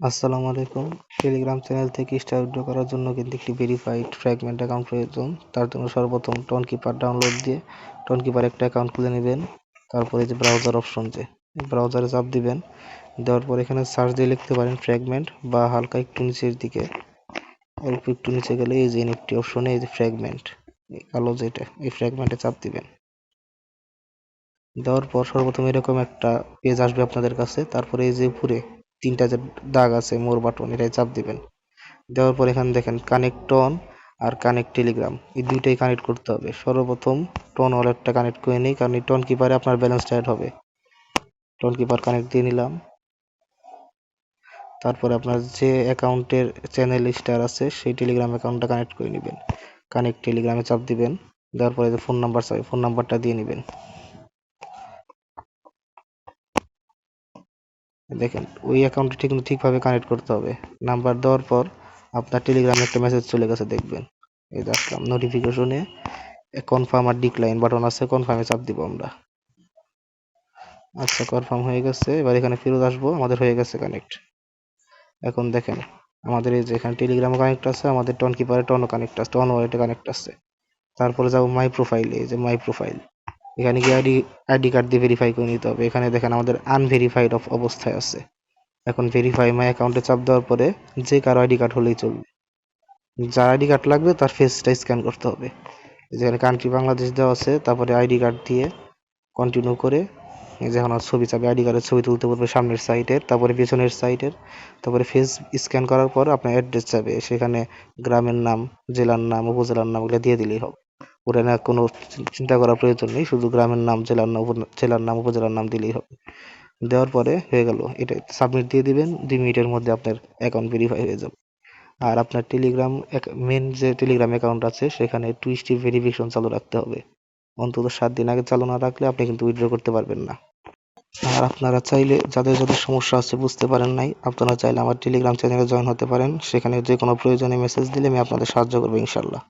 আসসালামু আলাইকুম। Telegram channel থেকে স্টার উইথড্র করার জন্য কিন্তু একটি ভেরিফাইড ফ্র্যাগমেন্ট অ্যাকাউন্ট প্রয়োজন। তার জন্য সর্বপ্রথম টনকিপার ডাউনলোড দিয়ে টনকিপার একটা অ্যাকাউন্ট খুলে নেবেন। তারপরে যে ব্রাউজার অপশন, যে ব্রাউজারে চাপ দিবেন। দেওয়ার পর এখানে সার্চ দিয়ে লিখতে পারেন ফ্র্যাগমেন্ট, বা হালকা একটু নিচের দিকে, অল্প একটু নিচে গেলে এই যে এনএফটি অপশনে এই যে ফ্র্যাগমেন্ট, কালো যেটা, এই ফ্র্যাগমেন্টে চাপ দিবেন। দেওয়ার পর সর্বপ্রথম এরকম একটা পেজ আসবে আপনাদের কাছে। তারপরে এই যে উপরে তিনটা যে দাগ আছে মোর বাটন, এটাই চাপ দিবেন। দেওয়ার পর এখানে দেখেন কানেক্ট টন আর কানেক্ট টেলিগ্রাম, এই দুইটাই কানেক্ট করতে হবে। সর্বপ্রথম টন ওয়ালেটটা কানেক্ট করে নিই, কারণ এই টন কিপারে আপনার ব্যালেন্সটা অ্যাড হবে। টন কিপার কানেক্ট দিয়ে নিলাম। তারপরে আপনার যে অ্যাকাউন্টের চ্যানেল স্টার আছে সেই টেলিগ্রাম অ্যাকাউন্টটা কানেক্ট করে নেবেন। কানেক্ট টেলিগ্রামে চাপ দিবেন। দেওয়ার পরে যে ফোন নাম্বার চাই, ফোন নাম্বারটা দিয়ে নেবেন। দেখেন ওই অ্যাকাউন্টে ঠিকভাবে কানেক্ট করতে হবে। নাম্বার দেওয়ার পর আপনার টেলিগ্রামে একটা মেসেজ চলে গেছে দেখবেন। এই যে আসলাম নোটিফিকেশনে, কনফার্ম আর ডিক্লাইন বাটন আছে, কনফার্মে চাপ দিব আমরা। আচ্ছা, কনফার্ম হয়ে গেছে। এবার এখানে ফেরত আসবো, আমাদের হয়ে গেছে কানেক্ট। এখন দেখেন আমাদের এই যে এখানে টেলিগ্রামও কানেক্ট আছে, আমাদের টন কিপারে টনও কানেক্ট আছে, টন ওয়ালেটে কানেক্ট আছে। তারপরে যাবো মাই প্রোফাইলে, এই যে মাই প্রোফাইল, এখানে গিয়ে আইডি কার্ড দিয়ে ভেরিফাই করে নিতে হবে। এখানে দেখেন আমাদের আনভেরিফাইড অবস্থায় আছে। এখন ভেরিফাই মাই অ্যাকাউন্টে চাপ দেওয়ার পরে যে কারো আইডি কার্ড হলেই চলবে। যার আইডি কার্ড লাগবে তার ফেসটা স্ক্যান করতে হবে। যেখানে কান্ট্রি বাংলাদেশ দেওয়া আছে, তারপরে আইডি কার্ড দিয়ে কন্টিনিউ করে এই যে এখন ছবি চাবে, আইডি কার্ডের ছবি তুলতে পারবে সামনের সাইডের, তারপরে পেছনের সাইডের, তারপরে ফেস স্ক্যান করার পর আপনার অ্যাড্রেস যাবে, সেখানে গ্রামের নাম, জেলার নাম, উপজেলার নাম এগুলো দিয়ে দিলেই হবে। ওটা না কোনো চিন্তা করার প্রয়োজন নেই, শুধু গ্রামের নাম, জেলার নাম, উপজেলার নাম দিলেই হবে। দেওয়ার পরে হয়ে গেল, এটা সাবমিট দিয়ে দিবেন। 2 মিনিটের মধ্যে আপনার অ্যাকাউন্ট ভেরিফাই হয়ে যাবে। আর আপনার টেলিগ্রাম মেন যে টেলিগ্রাম অ্যাকাউন্ট আছে সেখানে 2 স্টেপ ভেরিফিকেশন চালু রাখতে হবে। অন্তত 7 দিন আগে চালু না রাখলে আপনি কিন্তু উইথড্র করতে পারবেন না। আর আপনারা চাইলে, যাদের সমস্যা আছে বুঝতে পারেন নাই, আপনারা চাইলে আমার টেলিগ্রাম চ্যানেলে জয়েন হতে পারেন। সেখানে যে কোনো প্রয়োজনে মেসেজ দিলে আমি আপনাদের সাহায্য করবো ইনশাল্লাহ।